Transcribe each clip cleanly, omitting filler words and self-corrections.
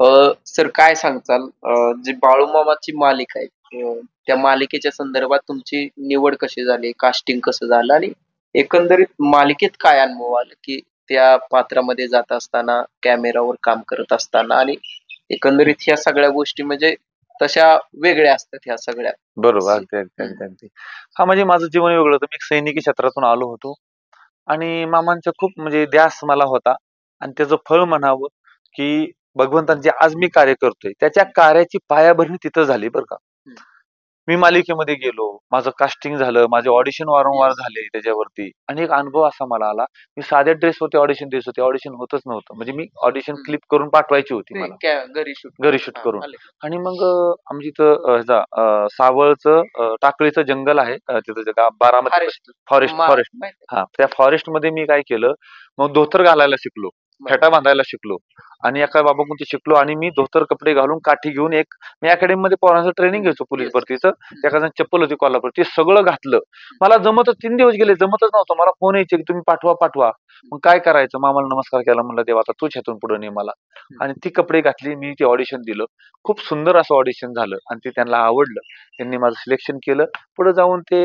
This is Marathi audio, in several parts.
सर काय सांगचाल जी बाळूमामाची मालिका आहे त्या मालिकेच्या संदर्भात तुमची निवड कशी झाली? कास्टिंग कसं झालं? आणि एकंदरीत मालिकेत काय अनुभव आला, की त्या पात्रामध्ये जात असताना, कॅमेरावर काम करत असताना आणि एकंदरीत ह्या सगळ्या गोष्टी म्हणजे तशा वेगळ्या असतात ह्या सगळ्या. बरोबर. अगदी अगदी हं. अगदी अगदी. हा म्हणजे माझं जीवन वेगळं होतं. मी एक सैनिकी क्षेत्रातून आलो होतो आणि मामांचा खूप म्हणजे ध्यास मला होता आणि त्याचं फळ म्हणावं, की भगवंतांचे जे आज मी कार्य करतोय, त्याच्या कार्याची पायाभरणी तिथं झाली बरं का. हं. मी मालिकेमध्ये गेलो, माझं कास्टिंग झालं, माझे ऑडिशन वारंवार येस. झाले त्याच्यावरती आणि एक अनुभव असा मला आला, मी साध्या ड्रेसवरती ऑडिशन द्यायचो, ते ऑडिशन होतच नव्हतं. म्हणजे मी ऑडिशन हं. क्लिप करून पाठवायची होती ते मला, घरी शूट घरी करून. शूट हां, करून. आलं. आणि मग आमच्या इथं सावळचं टाकळीचं जंगल आहे, तिथं जे बारामती फॉरेस्ट. फॉरेस्ट फॉरेस्ट माहिती हा, त्या फॉरेस्टमध्ये मी काय केलं, मग धोतर घालायला शिकलो, बरं. फेटा बांधायला शिकलो आणि एका बाबाकडून ते शिकलो आणि मी धोतर कपडे घालून काठी घेऊन मी अकॅडमीमध्ये पोरांचं ट्रेनिंग घ्यायचो पोलीस येस. भरतीचं. एका जण चप्पल होती कोल्हापूर, ते सगळं घातलं. मला जमतच 3 दिवस गेले, जमतच नव्हतं. मला फोन यायचे की तुम्ही पाठवा पाठवा. मग काय करायचं, मामाला नमस्कार केला, म्हणलं देवा आता तूच ह्यातून पुढे ने मला. आणि ती कपडे घातली, मी ते ऑडिशन दिलं. खूप सुंदर असं ऑडिशन झालं आणि ते त्यांना आवडलं. त्यांनी माझं सिलेक्शन केलं. पुढे जाऊन ते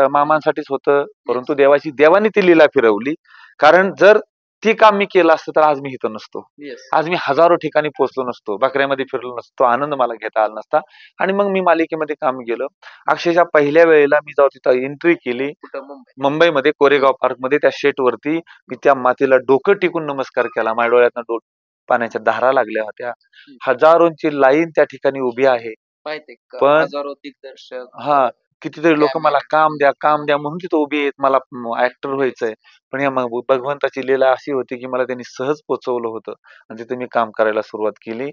मामांसाठीच होतं, परंतु देवाने ती लीला फिरवली. कारण जर ते काम मी केलं असतं तर आज मी इथं नसतो. येस. आज मी हजारो ठिकाणी पोहोचलो नसतो, बकऱ्यामध्ये फिरलो नसतो, तो आनंद मला घेता आला नसता. आणि मग मी मालिकेमध्ये काम केलं. अक्षरशः पहिल्या वेळेला मी जेव्हा तिथं एंट्री केली, कुठं मुंबई. मुंबईमध्ये कोरेगाव पार्कमध्ये त्या शेटवरती मी त्या मातीला डोकं टिकून नमस्कार केला. माझ्या डोळ्यातनं पाण्याच्या धारा लागल्या होत्या. हजारोंची लाईन त्या ठिकाणी उभी आहे. माहिती आहे का? पण हजारो दिग्दर्शक, हां, कितीतरी लोक मला कॅमेरा. काम द्या, काम द्या म्हणून तिथं उभी आहेत. मला ॲक्टर व्हायचंय. पण या भगवंताची लीला अशी होती, की मला त्यांनी सहज पोहोचवलं होतं आणि तिथं मी काम करायला सुरुवात केली.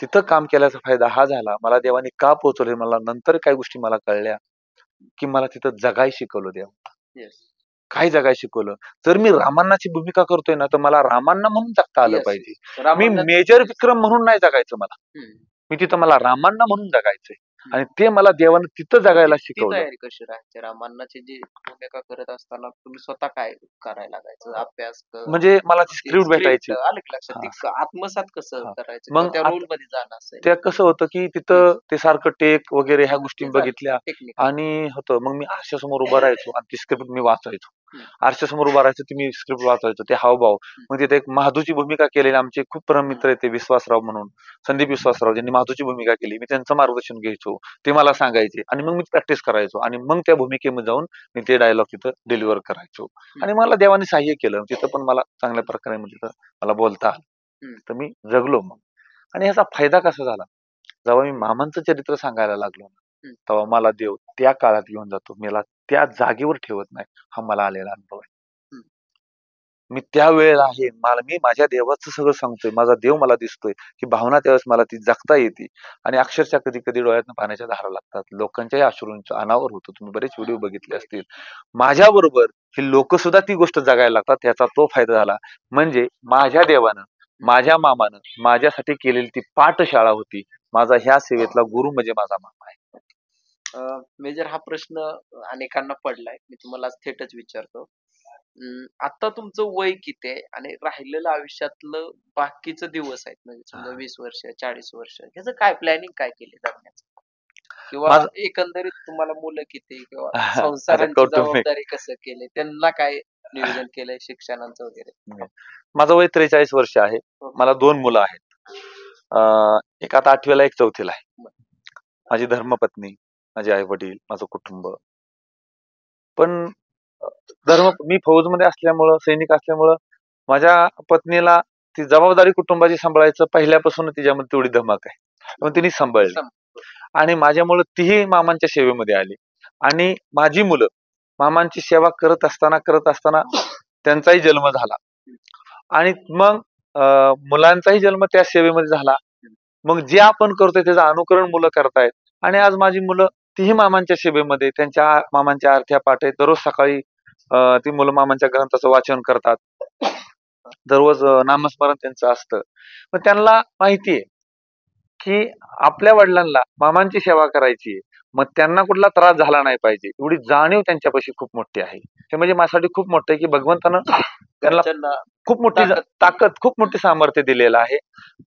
तिथं काम केल्याचा फायदा हा झाला, मला देवाने का पोहोचवले, मला नंतर काही गोष्टी मला कळल्या, की मला तिथं जगायला शिकवलं देवानं. येस. काय जगायला शिकवलं? जर मी रामांनाची भूमिका करतोय ना, तर मला रामांना म्हणून जगता आलं येस, पाहिजे. येस. मी रामांना. मेजर विक्रम म्हणून नाही जगायचं मला. हं. मी तिथं मला रामांना म्हणून जगायचंय हं. आणि ते मला देवानं तिथं मग जगायला ती शिकवलं. तयारी कशी राहायची? रामांनाची जी भूमिका करत असताना तुम्ही स्वतः काय करायला लागायचं? अभ्यास म्हणजे मला ती ते स्क्रिप्ट स्क्रिप्ट भेटायची. आलं की लक्षात? हां, ते आत्मसात कसं हां. करायचं किंवा मग त्या आता रोलमध्ये जाणं असेल? ते कसं होतं, की हं. तिथं ते सारखं टेक वगैरे ह्या गोष्टी ते झालं बघितल्या टेक्निकल. आणि होतं. मग मी आरशासमोर उभा राहायचो आणि ती स्क्रिप्ट मी वाचायचो. हं. आरशासमोर उभा राहायचो, ती मी स्क्रिप्ट वाचायचो. ते हावभाव. हं. मग तिथे एक महादूची भूमिका केलेली आमचे खूप परम मित्र आहेत ते विश्वासराव म्हणून, संदीप विश्वासराव ज्यांनी महादूची भूमिका केली. मी त्यांचं मार्गदर्शन घ्यायचो. ते मला सांगायचे आणि मग मी प्रॅक्टिस करायचो आणि मग त्या भूमिकेमध्ये जाऊन मी ते डायलॉग तिथं डिलिव्हर करायचो. आणि मला देवाने सहाय्य केलं. तिथं पण मला चांगल्या प्रकारे म्हणजे तिथं मला बोलता आलं. हं. तर मी जगलो मग. आणि ह्याचा फायदा कसा झाला? जेव्हा मी मामांचं चरित्र सांगायला लागलो ना, हं. तेव्हा मला देव त्या काळात घेऊन जातो. मला त्या जागेवर ठेवत नाही. हा मला आलेला अनुभव आहे. हं. मी त्यावेळेला आहे. मी माझ्या देवाचं सगळं सांगतोय. माझा देव मला दिसतोय. ही भावना त्यावेळेस मला ती जगता येते आणि अक्षरशः कधी-कधी डोळ्यातनं पाण्याच्या धारा लागतात. लोकांच्याही अश्रूंचं अनावर होतं. तुम्ही बरेच व्हिडिओ बघितले असतील. माझ्याबरोबर ही लोकं सुद्धा ती गोष्ट जगायला लागतात. याचा तो फायदा झाला. म्हणजे माझ्या देवानं, माझ्या मामानं माझ्यासाठी केलेली ती पाठशाळा होती. माझा ह्या सेवेतला गुरु म्हणजे माझा मामा आहे. मेजर हा प्रश्न अनेकांना पडलाय. मी तुम्हाला आज थेटच विचारतो. आता तुमचं वय किती आहे? आणि राहिलेलं आयुष्यातलं बाकीचे दिवस आहेत म्हणजे समजा 20 वर्ष, 40 वर्ष ह्याचं काय प्लॅनिंग काय केली जगण्याचं? किंवा माझं एकंदरीत तुम्हाला मुलं किती किंवा आता संसारांची कौटुंबिक जबाबदारी कसं केली? त्यांना काय नियोजन केलंय शिक्षणाचं वगैरे? माझं वय 43 वर्ष आहे. हो. मला 2 मुलं आहेत. एक आता 8वीला, एक 4थीला आहे. माझी धर्मपत्नी, माझे आई-वडील, माझं कुटुंब. पण अ, मी फौजमध्ये असल्यामुळं, सैनिक असल्यामुळं माझ्या पत्नीला ती जबाबदारी कुटुंबाची सांभाळायचं पहिल्यापासून तिच्यामध्ये तेवढी धमक आहे. पण तिने सांभाळली आणि माझ्यामुळं तीही मामांच्या सेवेमध्ये आली आणि माझी मुलं मामांची सेवा करत असताना त्यांचाही जन्म झाला आणि मग मुलांचाही जन्म त्या सेवेमध्ये झाला. मग जे आपण करतोय त्याचं अनुकरण मुलं करतायत आणि आज माझी मुलं तीही मामांच्या सेवेमध्ये त्यांच्या मामांच्या आरत्या पाठ आहेत. दररोज सकाळी ती मुलं मामांच्या ग्रंथाचं वाचन करतात. दररोज नामस्मरण त्यांचं असतं. पण त्यांना माहितीये की आपल्या वडिलांना मामांची सेवा करायची आहे. मग त्यांना कुठला त्रास झाला नाही पाहिजे एवढी जाणीव त्यांच्यापाशी खूप मोठी आहे. ते म्हणजे माझ्यासाठी खूप मोठं आहे की भगवंतानं त्यांना घरच्यांना खूप मोठी ताकद. ताकद, खूप मोठी सामर्थ्य दिलेलं आहे.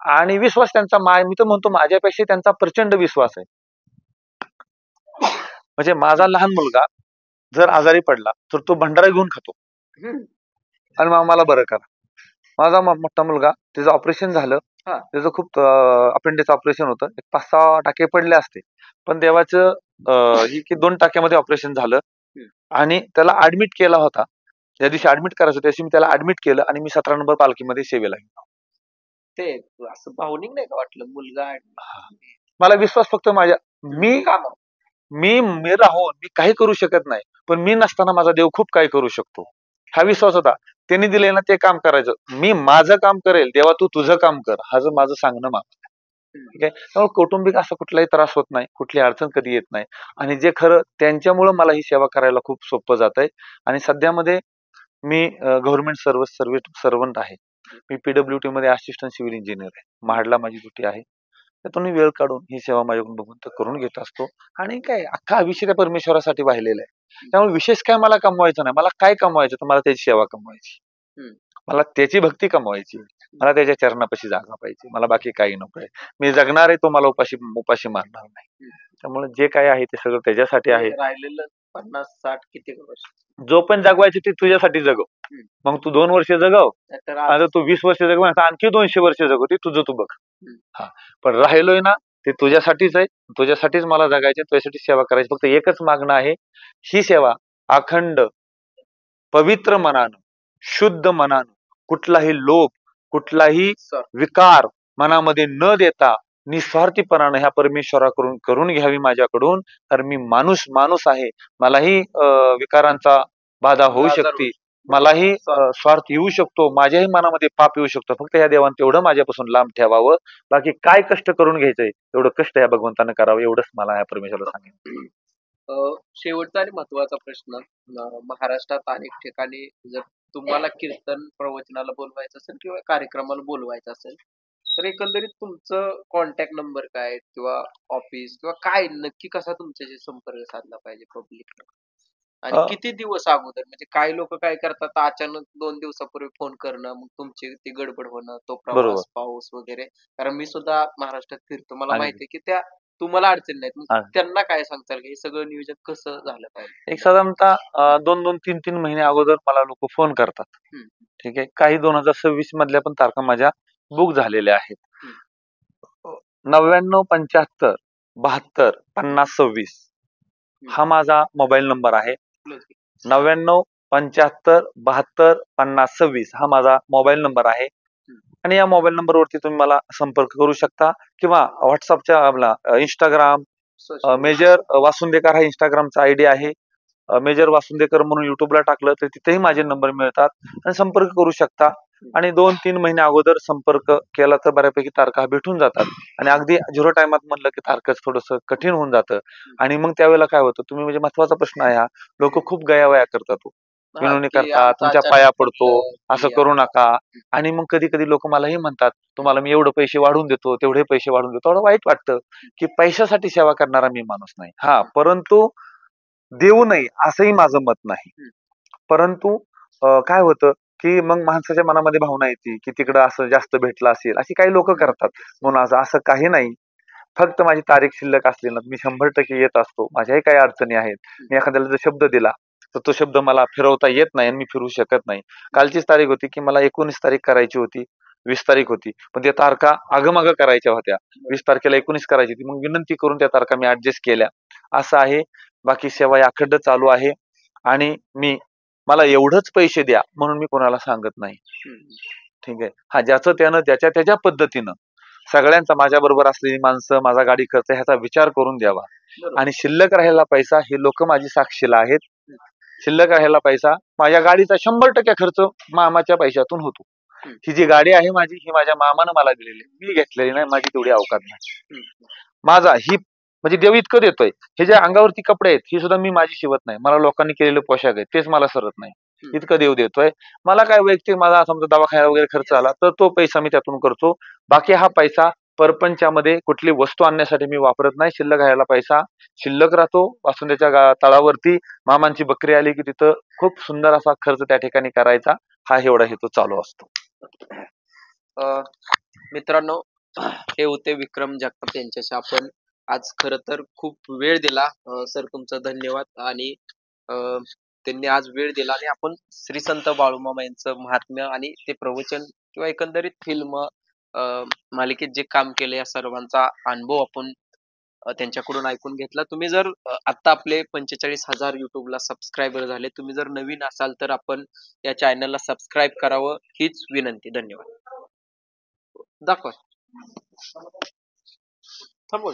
आणि विश्वास त्यांचा मी तर म्हणतो माझ्यापेक्षा त्यांचा प्रचंड विश्वास आहे. म्हणजे माझा लहान मुलगा जर आजारी पडला तर तो भंडारा घेऊन खातो आणि मला बरं करा. माझा मोठा मुलगा त्याचं ऑपरेशन झालं, त्याचं खूप अपेंडिक्स ऑपरेशन होतं, 5-6 टाके पडले असते, पण देवाचं ही की 2 टाक्यामध्ये ऑपरेशन झालं आणि त्याला ऍडमिट केला होता. ज्या दिवशी ऍडमिट करायचं त्या दिवशी मी त्याला ऍडमिट केलं आणि मी 17 नंबर पालखीमध्ये सेवेला गेलो. ते असं भावनिक नाही का वाटलं मुलगा? मला विश्वास फक्त माझ्या मी मी राहून मी काही करू शकत नाही, पण मी नसताना माझा देव खूप काही करू शकतो हा विश्वास होता. त्यांनी दिले ना ते काम करायचं, मी माझं काम करेल, देवा तू तुझं काम कर, हा जर माझं सांगणं माग. ठीक आहे, त्यामुळे कौटुंबिक असा कुठलाही त्रास होत नाही, कुठली अडचण कधी येत नाही. आणि जे खरं त्यांच्यामुळं मला ही सेवा करायला खूप सोपं जात आहे. आणि सध्यामध्ये मी गव्हर्नमेंट सर्वंट आहे. मी पीडब्ल्यूटी मध्ये असिस्टंट सिव्हिल इंजिनियर आहे. महाडला माझी ड्युटी आहे. त्यातून मी वेळ काढून ही सेवा माझ्याकडून बघून तर करून घेत असतो. आणि काय अख्खा आयुष्य त्या परमेश्वरासाठी वाहिलेलं आहे. त्यामुळे विशेष काय मला कमवायचं नाही. मला काय कमवायचं तर मला त्याची सेवा कमवायची, मला त्याची भक्ती कमवायची, मला त्याच्या चरणापाशी जागा पाहिजे, मला बाकी काही नकोय. मी जगणार आहे, तो मला उपाशी मारणार नाही. त्यामुळे जे काय आहे ते सगळं त्याच्यासाठी आहे. राहिलेलं 50-60 किती वर्ष जो पण जगवायचे ते तुझ्यासाठी जगव. मग तू 2 वर्ष जगव, आता तू 20 वर्ष जगव, आणखी 200 वर्ष जगव, ते तुझं तू बघ. हा, पण राहिलोय ना ते तुझ्यासाठीच आहे, तुझ्यासाठीच मला जगायचे, तुझ्यासाठी सेवा करायची. फक्त एकच मागणं आहे, ही सेवा अखंड पवित्र मनानं, शुद्ध मनानं, कुठलाही लोभ, कुठलाही विकार मनामध्ये न देता निस्वार्थीपणानं ह्या परमेश्वराकडून करून घ्यावी माझ्याकडून. तर मी माणूस आहे, मलाही विकारांचा बाधा होऊ शकते, मलाही स्वार्थ येऊ शकतो, माझ्याही मनामध्ये पाप येऊ शकतो. फक्त ह्या देवानं तेवढं माझ्यापासून लांब ठेवावं. बाकी काय कष्ट करून घ्यायचंय तेवढं कष्ट या भगवंतानं करावं, एवढंच मला या परमेश्वराला सांगितलं. शेवटचा आणि महत्वाचा प्रश्न, महाराष्ट्रात अनेक ठिकाणी जर तुम्हाला कीर्तन प्रवचनाला बोलवायचं असेल किंवा कार्यक्रमाला बोलवायचं असेल तर एकंदरीत तुमचं कॉन्टॅक्ट नंबर काय किंवा ऑफिस किंवा काय नक्की कसा तुमच्याशी संपर्क साधला पाहिजे पब्लिक? आणि किती दिवस अगोदर, म्हणजे काही लोक काय करतात अचानक 2 दिवसापूर्वी फोन करणं, मग तुमची ती गडबड होणं, तो प्रवास, पाऊस वगैरे. कारण मी सुद्धा महाराष्ट्रात फिरतो, मला माहितीये की त्या तुम्हाला अडचणी नाहीत. मग त्यांना काय सांगताल की हे सगळं नियोजन कसं झालं पाहिजे? एक साधारणतः 2-2, 3-3 महिने अगोदर मला लोक फोन करतात. ठीक आहे, काही 2026 मधल्या पण तारखा माझ्या बुक झालेल्या आहेत. 9975725026 हा माझा मोबाईल नंबर आहे. 9975725026 हा माझा मोबाईल नंबर आहे. आणि या मोबाईल नंबरवरती तुम्ही मला संपर्क करू शकता, किंवा व्हॉट्सअपच्या आपला इंस्टाग्राम मेजर वासुंदेकर हा इंस्टाग्रामचा आयडी आहे. मेजर वासुंदेकर म्हणून युट्यूबला टाकलं तर तिथेही माझे नंबर मिळतात आणि संपर्क करू शकता. आणि 2-3 महिने अगोदर संपर्क केला तर बऱ्यापैकी तारखा भेटून जातात. आणि अगदी 0 टायमात म्हणलं की तारखाच थोडंसं कठीण होऊन जातं. आणि मग त्यावेळेला काय होतं, तुम्ही म्हणजे महत्वाचा प्रश्न आहे हा, लोक खूप गयावया करतात, विनवणी करतात, तुमच्या पाया पडतो, असं करू नका. आणि मग कधी कधी लोक मलाही म्हणतात तुम्हाला मी एवढे पैसे वाढवून देतो, तेवढे पैसे वाढवून देतो. थोडं वाईट वाटतं की पैशासाठी सेवा करणारा मी माणूस नाही. हा, परंतु देऊ नये असंही माझं मत नाही. परंतु काय होतं की मग माणसाच्या मनामध्ये भावना येते की तिकडं असं जास्त भेटलं असेल, अशी काही लोक करतात. म्हणून असं काही नाही. फक्त माझी तारीख शिल्लक असली ना मी 100% येत असतो. माझ्याही काही अडचणी आहेत. मी एखाद्याला जर शब्द दिला तर तो शब्द मला फिरवता येत नाही आणि मी फिरू शकत नाही. कालचीच तारीख होती की मला 19 तारीख करायची होती, 20 तारीख होती, पण त्या तारखा आगमाग करायच्या होत्या. 20 तारखेला 19 करायची होती, मग विनंती करून त्या तारखा मी ऍडजस्ट केल्या. असं आहे. बाकी सेवा अखंड चालू आहे. आणि मला एवढंच पैसे द्या म्हणून मी कोणाला सांगत नाही. ठीक आहे, हा, ज्याचं त्यानं ज्याच्या त्याच्या पद्धतीनं सगळ्यांचा, माझ्या बरोबर असलेली माणसं, माझा गाडी खर्च ह्याचा विचार करून द्यावा. आणि शिल्लक राहिलेला पैसा हे लोक माझी साक्षीला आहेत. शिल्लक राहिलेला पैसा माझ्या गाडीचा 100% खर्च मामाच्या पैशातून होतो. ही जी गाडी आहे माझी, ही माझ्या मामानं मला दिलेली, मी घेतलेली नाही, माझी तेवढी अवकात नाही. माझा ही म्हणजे देव इतकं देतोय, हे जे अंगावरती कपडे आहेत ही सुद्धा मी माझी शिवत नाही, मला लोकांनी केलेले पोशाख आहेत तेच मला सरत नाही, इतकं देव देतोय. मला काय वैयक्तिक माझा समजा दवाखाना वगैरे खर्च आला तर तो पैसा मी त्यातून करतो. बाकी हा पैसा परपंचामध्ये कुठली वस्तू आणण्यासाठी मी वापरत नाही. शिल्लक राहिलेला पैसा शिल्लक राहतो. वासुंदेच्या तळावरती मामांची बकरी आली की तिथं खूप सुंदर असा खर्च त्या ठिकाणी करायचा, हा एवढा हेतू चालू असतो. मित्रांनो, हे होते विक्रम जगताप यांच्याशी आपण आज खरं तर खूप वेळ दिला. सर तुमचा धन्यवाद. आणि त्यांनी आज वेळ दिला आणि आपण श्री संत बाळूमामा यांचं महात्म्य आणि ते प्रवचन किंवा एकंदरीत फिल्म मालिकेत जे काम केले या सर्वांचा अनुभव आपण त्यांच्याकडून ऐकून घेतला. तुम्ही जर आता आपले 45,000 युट्यूबला सबस्क्रायबर झाले, तुम्ही जर नवीन असाल तर आपण या चॅनलला सबस्क्राईब करावं हीच विनंती. धन्यवाद. दाखवा. थांबव.